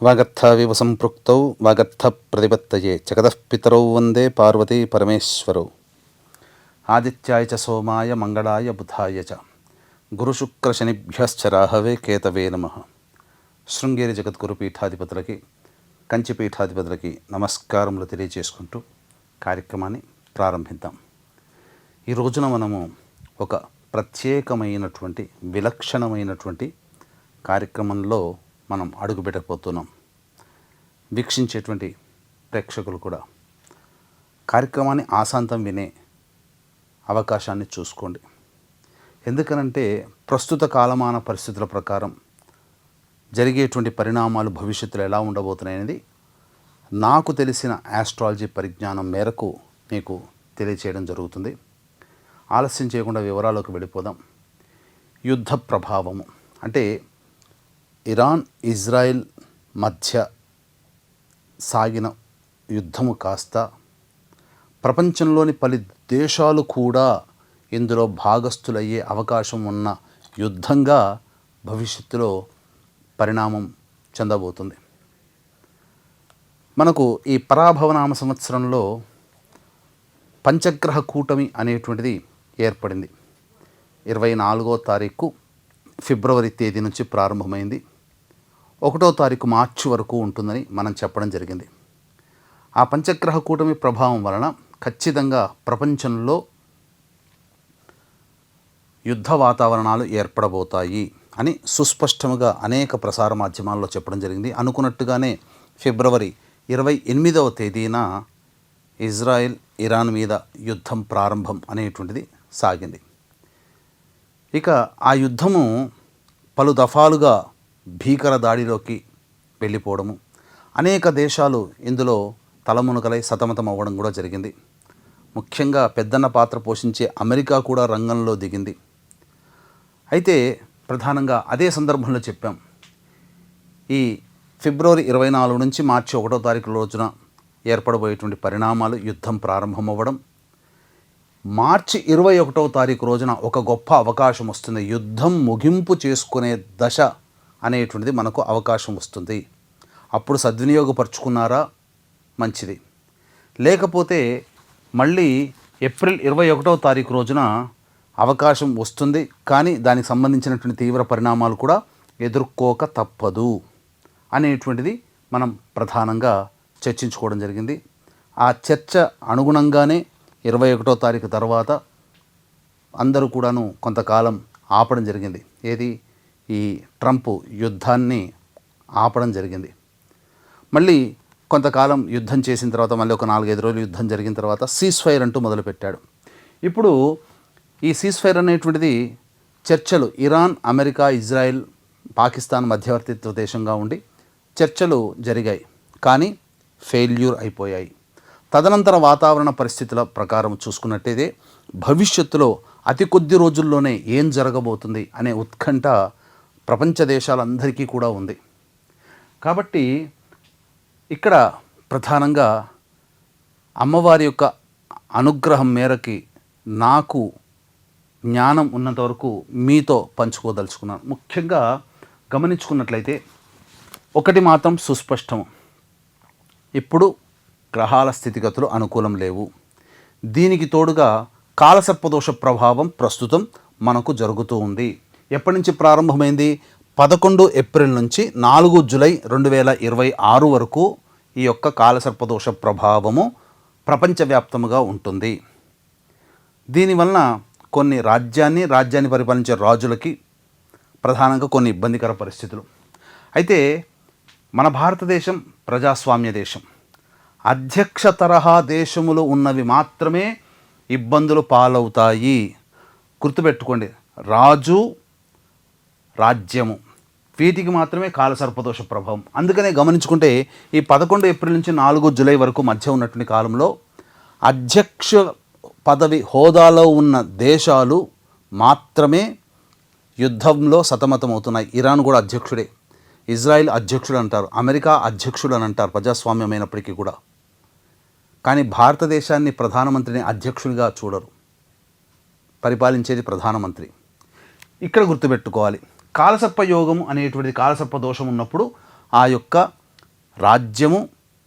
వాగర్థావివ సంపృక్తౌ వాగర్థ ప్రతిపత్తయే జగతః పితరౌ వందే పార్వతీ పరమేశ్వరౌ. ఆదిత్యాయ చ సోమాయ మంగళాయ బుధాయ చ గురుశుక్రశనిభ్యశ్చ రాహవే కేతవే నమః. శృంగేరి జగద్గురు పీఠాధిపతులకి, కంచి పీఠాధిపతులకి నమస్కారములు తెలియజేసుకుంటూ కార్యక్రమాన్ని ప్రారంభిద్దాం. ఈ రోజున మనము ఒక ప్రత్యేకమైనటువంటి విలక్షణమైనటువంటి కార్యక్రమంలో మనం అడుగుపెట్టకపోతున్నాం. వీక్షించేటువంటి ప్రేక్షకులు కూడా కార్యక్రమాన్ని ఆశాంతం వినే అవకాశాన్ని చూసుకోండి. ఎందుకనంటే ప్రస్తుత కాలమాన పరిస్థితుల ప్రకారం జరిగేటువంటి పరిణామాలు భవిష్యత్తులో ఎలా ఉండబోతున్నాయనేది నాకు తెలిసిన ఆస్ట్రాలజీ పరిజ్ఞానం మేరకు మీకు తెలియచేయడం జరుగుతుంది. ఆలస్యం చేయకుండా వివరాలకు వెళ్ళిపోదాం. యుద్ధ ప్రభావము అంటే ఇరాన్ ఇజ్రాయెల్ మధ్య సాగిన యుద్ధము కాస్త ప్రపంచంలోని పలు దేశాలు కూడా ఇందులో భాగస్థులయ్యే అవకాశం ఉన్న యుద్ధంగా భవిష్యత్తులో పరిణామం చెందబోతుంది. మనకు ఈ పరాభవనామ సంవత్సరంలో పంచగ్రహ కూటమి అనేటువంటిది ఏర్పడింది. 24వ తారీఖు ఫిబ్రవరి తేదీ నుంచి ప్రారంభమైంది. 1వ తారీఖు మార్చి వరకు ఉంటుందని మనం చెప్పడం జరిగింది. ఆ పంచగ్రహ కూటమి ప్రభావం వలన ఖచ్చితంగా ప్రపంచంలో యుద్ధ వాతావరణాలు ఏర్పడబోతాయి అని సుస్పష్టంగా అనేక ప్రసార మాధ్యమాల్లో చెప్పడం జరిగింది. అనుకున్నట్టుగానే ఫిబ్రవరి 28వ తేదీన ఇజ్రాయెల్ ఇరాన్ మీద యుద్ధం ప్రారంభం అనేటువంటిది సాగింది. ఇక ఆ యుద్ధము పలు దఫాలుగా భీకర దాడిలోకి వెళ్ళిపోవడము, అనేక దేశాలు ఇందులో తలమునకలై సతమతం అవ్వడం కూడా జరిగింది. ముఖ్యంగా పెద్దన్న పాత్ర పోషించే అమెరికా కూడా రంగంలో దిగింది. అయితే ప్రధానంగా అదే సందర్భంలో చెప్పాం, ఈ ఫిబ్రవరి 24 నుంచి మార్చి 1వ తారీఖు రోజున ఏర్పడబోయేటువంటి పరిణామాలు యుద్ధం ప్రారంభమవ్వడం, మార్చి 21వ తారీఖు రోజున ఒక గొప్ప అవకాశం వస్తుంది. యుద్ధం ముగింపు చేసుకునే దశ అనేటువంటిది మనకు అవకాశం వస్తుంది. అప్పుడు సద్వినియోగపరుచుకున్నారా మంచిది, లేకపోతే మళ్ళీ ఏప్రిల్ 21వ తారీఖు రోజున అవకాశం వస్తుంది. కానీ దానికి సంబంధించినటువంటి తీవ్ర పరిణామాలు కూడా ఎదుర్కోక తప్పదు అనేటువంటిది మనం ప్రధానంగా చర్చించుకోవడం జరిగింది. ఆ చర్చ అనుగుణంగానే 21వ తారీఖు తర్వాత అందరూ కూడాను కొంతకాలం ఆపడం జరిగింది. ఏది, ఈ ట్రంప్ యుద్ధాన్ని ఆపడం జరిగింది. మళ్ళీ కొంతకాలం యుద్ధం చేసిన తర్వాత మళ్ళీ ఒక 4-5 రోజులు యుద్ధం జరిగిన తర్వాత సీజ్-ఫైర్ అంటూ మొదలుపెట్టాడు. ఇప్పుడు ఈ సీజ్-ఫైర్ అనేటువంటిది చర్చలు, ఇరాన్, అమెరికా, ఇజ్రాయెల్, పాకిస్తాన్ మధ్యవర్తిత్వ దేశంగా ఉండి చర్చలు జరిగాయి, కానీ ఫెయిల్యూర్ అయిపోయాయి. తదనంతర వాతావరణ పరిస్థితుల ప్రకారం చూసుకున్నట్టయితే భవిష్యత్తులో అతి కొద్ది రోజుల్లోనే ఏం జరగబోతుంది అనే ఉత్కంఠ ప్రపంచ దేశాలందరికీ కూడా ఉంది. కాబట్టి ఇక్కడ ప్రధానంగా అమ్మవారి యొక్క అనుగ్రహం మేరకి నాకు జ్ఞానం ఉన్నంతవరకు మీతో పంచుకోదలుచుకున్నాను. ముఖ్యంగా గమనించుకున్నట్లయితే ఒకటి మాత్రం సుస్పష్టం, ఇప్పుడు గ్రహాల స్థితిగతులు అనుకూలం లేవు. దీనికి తోడుగా కాలసర్పదోష ప్రభావం ప్రస్తుతం మనకు జరుగుతూ ఉంది. ఎప్పటి నుంచి ప్రారంభమైంది? 11 ఏప్రిల్ నుంచి 4 జూలై 2026 వరకు ఈ యొక్క కాలసర్పదోష ప్రభావము ప్రపంచవ్యాప్తముగా ఉంటుంది. దీనివలన కొన్ని రాజ్యాన్ని పరిపాలించే రాజులకి ప్రధానంగా కొన్ని ఇబ్బందికర పరిస్థితులు. అయితే మన భారతదేశం ప్రజాస్వామ్య దేశం. అధ్యక్ష తరహా దేశములు ఉన్నవి మాత్రమే ఇబ్బందులు పాలవుతాయి. గుర్తుపెట్టుకోండి, రాజు, రాజ్యము, వీటికి మాత్రమే కాలసర్పదోష ప్రభావం. అందుకనే గమనించుకుంటే ఈ 11 ఏప్రిల్ నుంచి 4 జూలై వరకు మధ్య ఉన్నటువంటి కాలంలో అధ్యక్ష పదవి హోదాలో ఉన్న దేశాలు మాత్రమే యుద్ధంలో సతమతమవుతున్నాయి. ఇరాన్ కూడా అధ్యక్షుడే, ఇజ్రాయెల్ అధ్యక్షుడు అంటారు, అమెరికా అధ్యక్షుడు అని అంటారు ప్రజాస్వామ్యమైనప్పటికీ కూడా. కానీ భారతదేశాన్ని ప్రధానమంత్రిని అధ్యక్షునిగా చూడరు, పరిపాలించేది ప్రధానమంత్రి. ఇక్కడ గుర్తుపెట్టుకోవాలి, కాలసర్పయోగం అనేటువంటిది, కాలసర్ప దోషం ఉన్నప్పుడు ఆ యొక్క రాజ్యము,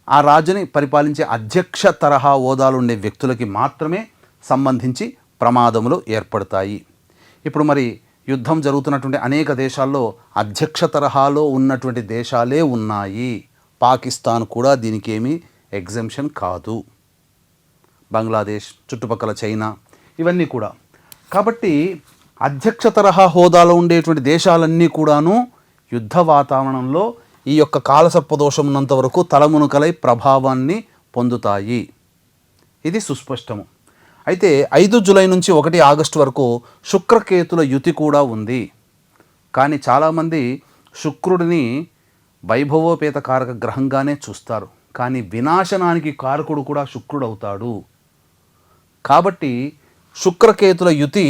ఆ రాజుని పరిపాలించే అధ్యక్ష తరహా హోదాలు ఉండే వ్యక్తులకి మాత్రమే సంబంధించి ప్రమాదములు ఏర్పడతాయి. ఇప్పుడు మరి యుద్ధం జరుగుతున్నటువంటి అనేక దేశాల్లో అధ్యక్ష తరహాలో ఉన్నటువంటి దేశాలే ఉన్నాయి. పాకిస్తాన్ కూడా దీనికి ఏమీ ఎగ్జెంప్షన్ కాదు, బంగ్లాదేశ్, చుట్టుపక్కల చైనా, ఇవన్నీ కూడా. కాబట్టి అధ్యక్ష తరహా హోదాలో ఉండేటువంటి దేశాలన్నీ కూడాను యుద్ధ వాతావరణంలో ఈ యొక్క కాలసర్పదోషం ఉన్నంత వరకు తలమునకలై ప్రభావాన్ని పొందుతాయి. ఇది సుస్పష్టము. అయితే 5 జూలై నుంచి 1 ఆగస్టు వరకు శుక్రకేతుల యుతి కూడా ఉంది. కానీ చాలామంది శుక్రుడిని వైభవోపేత కారక గ్రహంగానే చూస్తారు, కానీ వినాశనానికి కారకుడు కూడా శుక్రుడు అవుతాడు. కాబట్టి శుక్రకేతుల యుతి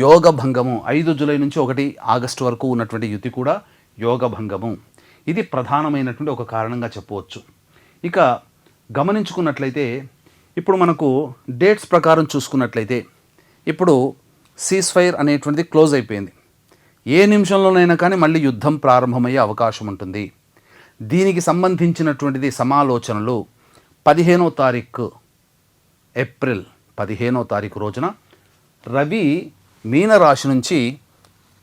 యోగభంగము. 5 జూలై నుంచి 1 ఆగస్టు వరకు ఉన్నటువంటి యుతి కూడా యోగభంగము. ఇది ప్రధానమైనటువంటి ఒక కారణంగా చెప్పవచ్చు. ఇక గమనించుకున్నట్లయితే ఇప్పుడు మనకు డేట్స్ ప్రకారం చూసుకున్నట్లయితే ఇప్పుడు సీజ్-ఫైర్ అనేటువంటిది క్లోజ్ అయిపోయింది. ఏ నిమిషంలోనైనా కానీ మళ్ళీ యుద్ధం ప్రారంభమయ్యే అవకాశం ఉంటుంది. దీనికి సంబంధించినటువంటిది సమాలోచనలు 15వ తారీఖు ఏప్రిల్ 15వ తారీఖు రోజున రవి మీనరాశి నుంచి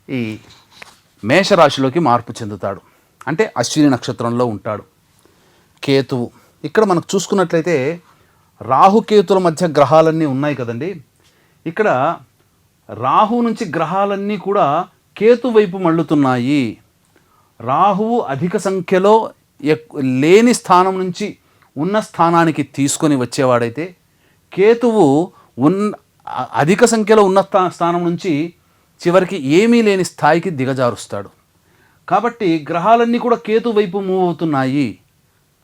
ఈ మేషరాశిలోకి మార్పు చెందుతాడు. అంటే అశ్విని నక్షత్రంలో ఉంటాడు. కేతువు ఇక్కడ మనకు చూసుకున్నట్లయితే రాహుకేతుల మధ్య గ్రహాలన్నీ ఉన్నాయి కదండి. ఇక్కడ రాహు నుంచి గ్రహాలన్నీ కూడా కేతు వైపు మళ్ళుతున్నాయి. రాహువు అధిక సంఖ్యలో లేని స్థానం నుంచి ఉన్న స్థానానికి తీసుకొని వచ్చేవాడైతే కేతువు అధిక సంఖ్యలో ఉన్న స్థానం నుంచి చివరికి ఏమీ లేని స్థాయికి దిగజారుస్తాడు. కాబట్టి గ్రహాలన్నీ కూడా కేతు వైపు మూవ్ అవుతున్నాయి.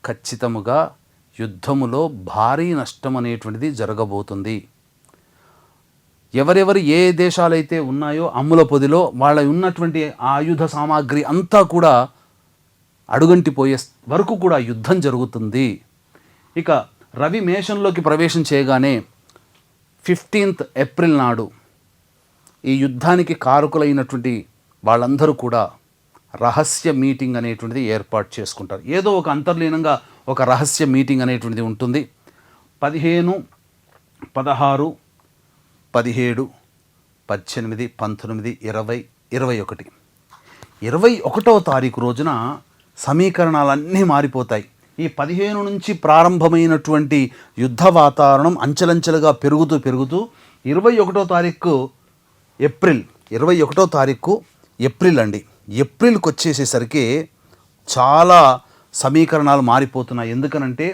ఖచ్చితముగా యుద్ధములో భారీ నష్టం అనేటువంటిది జరగబోతుంది. ఎవరెవరు ఏ దేశాలైతే ఉన్నాయో అమ్ముల పొదిలో వాళ్ళ ఉన్నటువంటి ఆయుధ సామాగ్రి అంతా కూడా అడుగంటిపోయే వరకు కూడా యుద్ధం జరుగుతుంది. ఇక రవి మేషంలోకి ప్రవేశం చేయగానే 15th ఏప్రిల్ నాడు ఈ యుద్ధానికి కారకులైనటువంటి వాళ్ళందరూ కూడా రహస్య మీటింగ్ అనేటువంటిది ఏర్పాటు చేసుకుంటారు. ఏదో ఒక అంతర్లీనంగా ఒక రహస్య మీటింగ్ అనేటువంటిది ఉంటుంది. 15, 16, 17, 18, 19, 20, 21. 21వ తారీఖు రోజున సమీకరణాలన్నీ మారిపోతాయి. ఈ 15 నుంచి ప్రారంభమైనటువంటి యుద్ధ వాతావరణం అంచెలంచెలుగా పెరుగుతూ 21వ తారీఖు ఏప్రిల్ 21వ తారీఖు ఏప్రిల్ అండి. ఏప్రిల్కి వచ్చేసేసరికి చాలా సమీకరణాలు మారిపోతున్నాయి. ఎందుకనంటే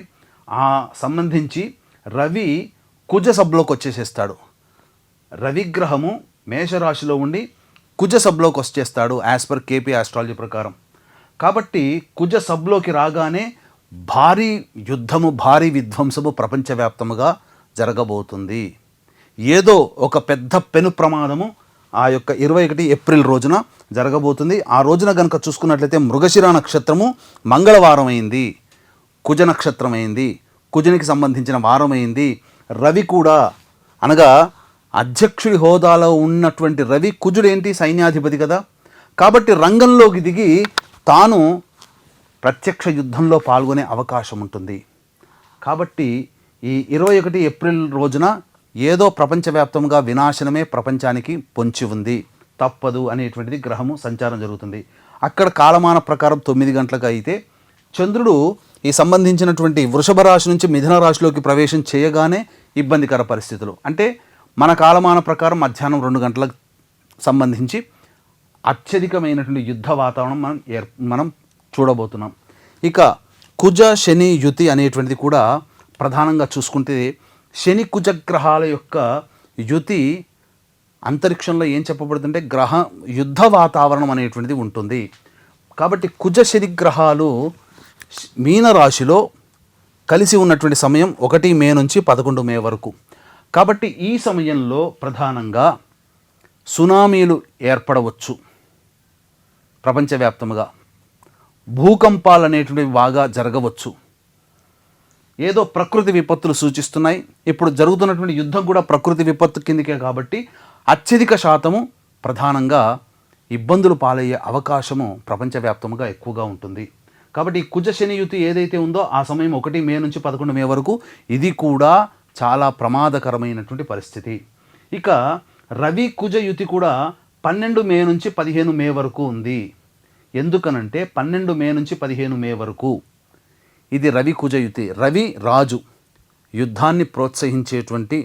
ఆ సంబంధించి రవి కుజ సభలోకి వచ్చేసేస్తాడు. రవిగ్రహము మేషరాశిలో ఉండి కుజ సభలోకి వచ్చేస్తాడు యాజ్ పర్ కేపీ ఆస్ట్రాలజీ ప్రకారం. కాబట్టి కుజ సభలోకి రాగానే భారీ యుద్ధము, భారీ విధ్వంసము ప్రపంచవ్యాప్తముగా జరగబోతుంది. ఏదో ఒక పెద్ద పెను ప్రమాదము ఆ యొక్క 21 ఏప్రిల్ రోజున జరగబోతుంది. ఆ రోజున కనుక చూసుకున్నట్లయితే మృగశిర నక్షత్రము మంగళవారం అయింది, కుజ నక్షత్రం అయింది, కుజునికి సంబంధించిన వారం అయింది. రవి కూడా అనగా అధ్యక్షుడి హోదాలో ఉన్నటువంటి రవి, కుజుడేంటి సైన్యాధిపతి కదా, కాబట్టి రంగంలోకి దిగి తాను ప్రత్యక్ష యుద్ధంలో పాల్గొనే అవకాశం ఉంటుంది. కాబట్టి ఈ 21 ఏప్రిల్ రోజున ఏదో ప్రపంచవ్యాప్తంగా వినాశనమే ప్రపంచానికి పొంచి ఉంది, తప్పదు అనేటువంటిది గ్రహము సంచారం జరుగుతుంది. అక్కడ కాలమాన ప్రకారం 9 గంటలకు అయితే చంద్రుడు ఈ సంబంధించినటువంటి వృషభ రాశి నుంచి మిథున రాశిలోకి ప్రవేశం చేయగానే ఇబ్బందికర పరిస్థితులు. అంటే మన కాలమాన ప్రకారం మధ్యాహ్నం 2 గంటలకు సంబంధించి అత్యధికమైనటువంటి యుద్ధ వాతావరణం మనం చూడబోతున్నాం. ఇక కుజ శని యుతి అనేటువంటిది కూడా ప్రధానంగా చూసుకుంటే శని కుజ గ్రహాల యొక్క యుతి అంతరిక్షంలో ఏం చెప్పబడుతుంటే యుద్ధ వాతావరణం అనేటువంటిది ఉంటుంది. కాబట్టి కుజ శని గ్రహాలు మీనరాశిలో కలిసి ఉన్నటువంటి సమయం 1 మే నుంచి 11 మే వరకు. కాబట్టి ఈ సమయంలో ప్రధానంగా సునామీలు ఏర్పడవచ్చు ప్రపంచవ్యాప్తంగా, భూకంపాలు అనేటువంటివి బాగా జరగవచ్చు. ఏదో ప్రకృతి విపత్తులు సూచిస్తున్నాయి. ఇప్పుడు జరుగుతున్నటువంటి యుద్ధం కూడా ప్రకృతి విపత్తు కిందకే కాబట్టి అత్యధిక శాతము ప్రధానంగా ఇబ్బందులు పాలయ్యే అవకాశము ప్రపంచవ్యాప్తంగా ఎక్కువగా ఉంటుంది. కాబట్టి ఈ కుజ శని యుతి ఏదైతే ఉందో ఆ సమయం 1 మే నుంచి 11 మే వరకు ఇది కూడా చాలా ప్రమాదకరమైనటువంటి పరిస్థితి. ఇక రవి కుజ యుతి కూడా 12 మే నుంచి 15 మే వరకు ఉంది. ఎందుకనంటే 12 మే నుంచి 15 మే వరకు ఇది రవి కుజ యుతి. రవి రాజు, యుద్ధాన్ని ప్రోత్సహించేటువంటి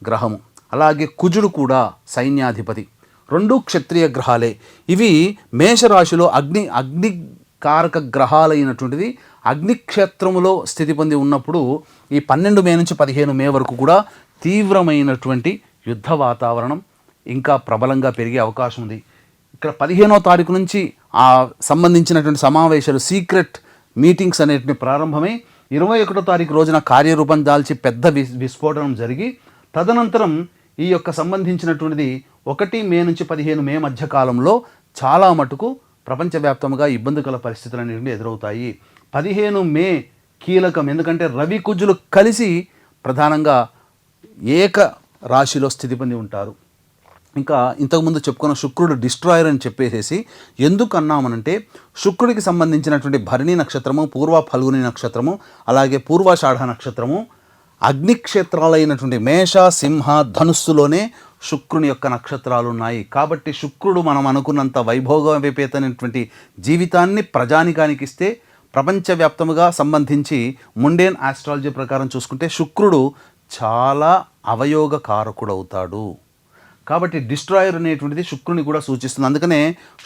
గ్రహము. అలాగే కుజుడు కూడా సైన్యాధిపతి. 2 క్షత్రియ గ్రహాలే. ఇవి మేషరాశిలో అగ్నికారక గ్రహాలైనటువంటిది అగ్నిక్షేత్రములో స్థితి పొంది ఉన్నప్పుడు ఈ 12 మే నుంచి 15 మే వరకు కూడా తీవ్రమైనటువంటి యుద్ధ వాతావరణం ఇంకా ప్రబలంగా పెరిగే అవకాశం ఉంది. ఇక్కడ 15వ తారీఖు నుంచి ఆ సంబంధించినటువంటి సమావేశాలు, సీక్రెట్ మీటింగ్స్ అనేటివి ప్రారంభమై 21వ తారీఖు రోజున కార్యరూపం దాల్చి పెద్ద విస్ఫోటనం జరిగి తదనంతరం ఈ యొక్క సంబంధించినటువంటిది 1 మే నుంచి 15 మే మధ్య కాలంలో చాలా మటుకు ప్రపంచవ్యాప్తంగా ఇబ్బందికర పరిస్థితులు అనేవి ఎదురవుతాయి. 15 మే కీలకం, ఎందుకంటే రవి కుజులు కలిసి ప్రధానంగా ఏక రాశిలో స్థితి పొంది ఉంటారు. ఇంకా ఇంతకుముందు చెప్పుకున్న శుక్రుడు డిస్ట్రాయర్ అని చెప్పేసి ఎందుకు అన్నామనంటే శుక్రుడికి సంబంధించినటువంటి భరణి నక్షత్రము, పూర్వ ఫల్గుని నక్షత్రము, అలాగే పూర్వాషాఢ నక్షత్రము అగ్నిక్షేత్రాలైనటువంటి మేష, సింహ, ధనుస్సులోనే శుక్రుని యొక్క నక్షత్రాలు ఉన్నాయి. కాబట్టి శుక్రుడు మనం అనుకున్నంత వైభోగవిపేతమైనటువంటి జీవితాన్ని ప్రజానికానికి ఇస్తే ప్రపంచవ్యాప్తముగా సంబంధించి ముండేన్ ఆస్ట్రాలజీ ప్రకారం చూసుకుంటే శుక్రుడు చాలా అవయోగకారకుడవుతాడు. కాబట్టి డిస్ట్రాయర్ అనేటువంటిది శుక్రుని కూడా సూచిస్తుంది. అందుకనే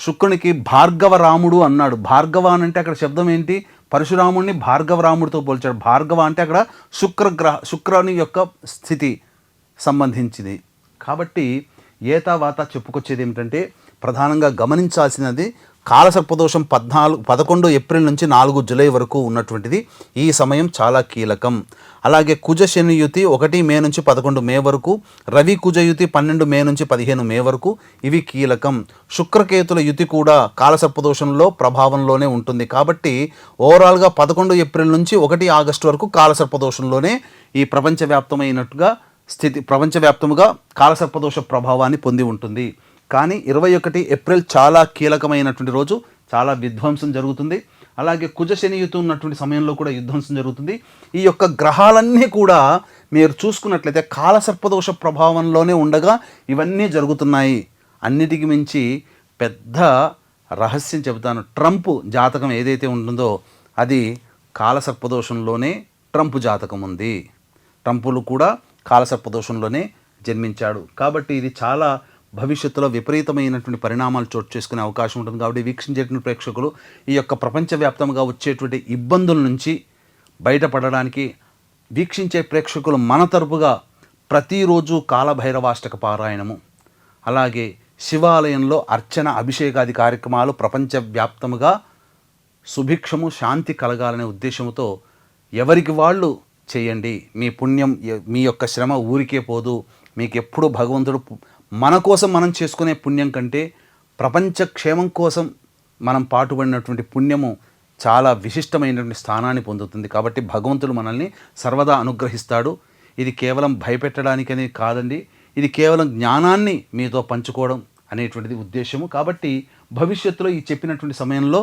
శుక్రునికి భార్గవ రాముడు అన్నాడు. భార్గవ అంటే అక్కడ శబ్దం ఏంటి? పరశురాముడిని భార్గవ రాముడితో పోల్చాడు. భార్గవ అంటే అక్కడ శుక్రుని యొక్క స్థితి సంబంధించింది. కాబట్టి ఏతావాత చెప్పుకొచ్చేది ఏమిటంటే ప్రధానంగా గమనించాల్సినది కాలసర్పదోషం 11 ఏప్రిల్ నుంచి 4 జూలై వరకు ఉన్నటువంటిది. ఈ సమయం చాలా కీలకం. అలాగే కుజ శని యుతి 1 మే నుంచి 11 మే వరకు, రవి కుజ యుతి 12 మే నుంచి 15 మే వరకు ఇవి కీలకం. శుక్రకేతుల యుతి కూడా కాలసర్పదోషంలో ప్రభావంలోనే ఉంటుంది. కాబట్టి ఓవరాల్గా 11 ఏప్రిల్ నుంచి 1 ఆగస్టు వరకు కాలసర్పదోషంలోనే ఈ ప్రపంచవ్యాప్తముగా కాలసర్పదోష ప్రభావాన్ని పొంది ఉంటుంది. కానీ 21 ఏప్రిల్ చాలా కీలకమైనటువంటి రోజు, చాలా విధ్వంసం జరుగుతుంది. అలాగే కుజ శని యుతి ఉన్నటువంటి సమయంలో కూడా విధ్వంసం జరుగుతుంది. ఈ యొక్క గ్రహాలన్నీ కూడా మీరు చూసుకున్నట్లయితే కాలసర్పదోష ప్రభావంలోనే ఉండగా ఇవన్నీ జరుగుతున్నాయి. అన్నిటికి మించి పెద్ద రహస్యం చెబుతాను. ట్రంప్ జాతకం ఏదైతే ఉంటుందో అది కాలసర్పదోషంలోనే ట్రంప్ జాతకం ఉంది. ట్రంపులు కూడా కాలసర్పదోషంలోనే జన్మించాడు. కాబట్టి ఇది చాలా భవిష్యత్తులో విపరీతమైనటువంటి పరిణామాలు చోటు చేసుకునే అవకాశం ఉంటుంది. కాబట్టి వీక్షించేటువంటి ప్రేక్షకులు ఈ యొక్క ప్రపంచవ్యాప్తంగా వచ్చేటువంటి ఇబ్బందుల నుంచి బయటపడడానికి వీక్షించే ప్రేక్షకులు మన తరపుగా ప్రతిరోజు కాలభైరవాష్టక పారాయణము, అలాగే శివాలయంలో అర్చన, అభిషేకాది కార్యక్రమాలు ప్రపంచవ్యాప్తముగా సుభిక్షము, శాంతి కలగాలనే ఉద్దేశంతో ఎవరికి వాళ్ళు చేయండి. మీ పుణ్యం, మీ యొక్క శ్రమ ఊరికే పోదు. మీకు ఎప్పుడు భగవంతుడు మన కోసం మనం చేసుకునే పుణ్యం కంటే ప్రపంచ క్షేమం కోసం మనం పాటుపడినటువంటి పుణ్యము చాలా విశిష్టమైనటువంటి స్థానాన్ని పొందుతుంది. కాబట్టి భగవంతుడు మనల్ని సర్వదా అనుగ్రహిస్తాడు. ఇది కేవలం భయపెట్టడానికనే కాదండి, ఇది కేవలం జ్ఞానాన్ని మీతో పంచుకోవడం అనేటువంటిది ఉద్దేశము. కాబట్టి భవిష్యత్తులో ఈ చెప్పినటువంటి సమయంలో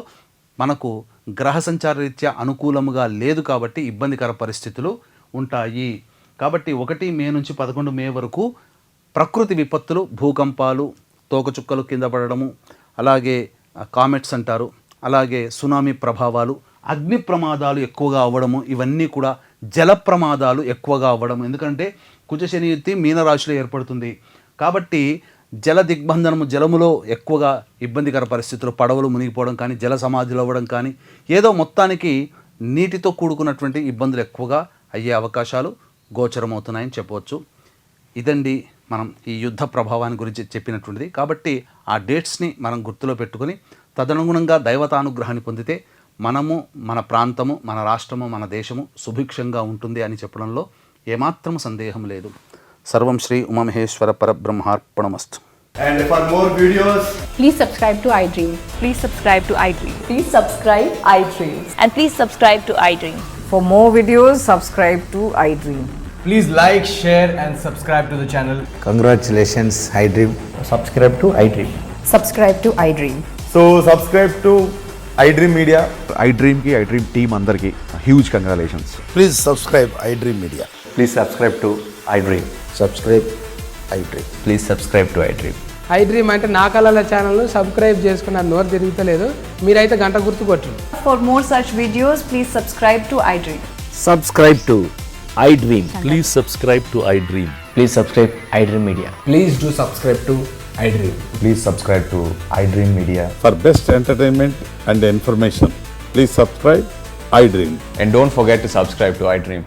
మనకు గ్రహ సంచార రీత్యా అనుకూలముగా లేదు కాబట్టి ఇబ్బందికర పరిస్థితులు ఉంటాయి. కాబట్టి 1 మే నుంచి 11 మే వరకు ప్రకృతి విపత్తులు, భూకంపాలు, తోకచుక్కలు కింద పడడము, అలాగే కామెట్స్ అంటారు, అలాగే సునామీ ప్రభావాలు, అగ్ని ప్రమాదాలు ఎక్కువగా అవ్వడము, ఇవన్నీ కూడా జల ప్రమాదాలు ఎక్కువగా అవ్వడం. ఎందుకంటే కుజ శని యుతి మీనరాశిలో ఏర్పడుతుంది కాబట్టి జల దిగ్బంధనము, జలములో ఎక్కువగా ఇబ్బందికర పరిస్థితులు, పడవలు మునిగిపోవడం కానీ, జల సమాధిలో అవ్వడం కానీ, ఏదో మొత్తానికి నీటితో కూడుకున్నటువంటి ఇబ్బందులు ఎక్కువగా అయ్యే అవకాశాలు గోచరమవుతున్నాయని చెప్పవచ్చు. ఇదండి మనం ఈ యుద్ధ ప్రభావాన్ని గురించి చెప్పినటువంటిది. కాబట్టి ఆ డేట్స్ని మనం గుర్తులో పెట్టుకుని తదనుగుణంగా దైవతానుగ్రహాన్ని పొందితే మనము, మన ప్రాంతము, మన రాష్ట్రము, మన దేశము సుభిక్షంగా ఉంటుంది అని చెప్పడంలో ఏమాత్రం సందేహం లేదు. సర్వం శ్రీ ఉమామహేశ్వర పరబ్రహ్మార్పణమస్తు. And for more videos, please subscribe to iDream. Please subscribe to iDream. Please subscribe iDream. And please subscribe to iDream. For more videos, subscribe to iDream. please like, share and subscribe to the channel. Congratulations, iDream. Subscribe to iDream. Subscribe to iDream. So subscribe to iDream Media. iDreamకి iDream team అందరికీ huge congratulations. Please subscribe iDream Media. Please subscribe to iDream. Subscribe iDream. Please subscribe to iDream. iDream అంటే నా కళల channel subscribe చేసుకున్న నోరు తిరుగుతలేదు, మీరైతే గంట గుర్తు కొట్టండి. For more such videos, please subscribe to iDream. Subscribe to iDream. Please subscribe to iDream. Please subscribe iDream Media. Please do subscribe to iDream. Please subscribe to iDream Media. For best entertainment and information, please subscribe iDream. And don't forget to subscribe to iDream.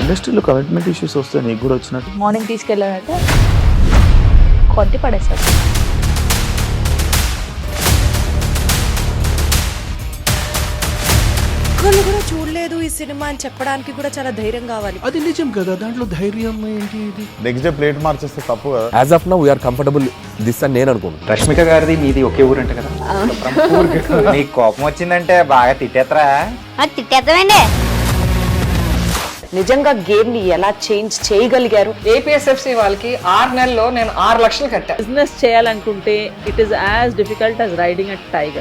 ఇండస్ట్రీలో commitment issues వస్తే నీకు కూడా వచ్చినట్టు. Morning తీసుకెళ్ళారంటే కొట్టి పడేశారు. ఒక్కళ్ళు కూడా చూడలేదు ఈ సినిమా అని చెప్పడానికి కూడా చాలా ధైర్యం కావాలి. అది నిజం కదా, దాంట్లో ధైర్యం ఏంటి? ఇది నెక్స్ట్ డే ప్లేట్ మార్చేస్తే తప్పు కదా. As of now, we are comfortable this అని నేను అనుకుంటున్నాను. రష్మిక గారిది మీది ఒకే ఊరంట కదా? నీకు కోపం వచ్చిందంటే బాగా తిట్టేత్తరా? తిట్టేద్దామండి. నిజంగా గేమ్ ని ఎలా చేంజ్ చేయగలిగారు? APSFC వాళ్ళకి 6 నెలల్లో నేను 6 లక్షలు కట్టా. బిజినెస్ చేయాలనుకుంటే it is as difficult as riding a tiger.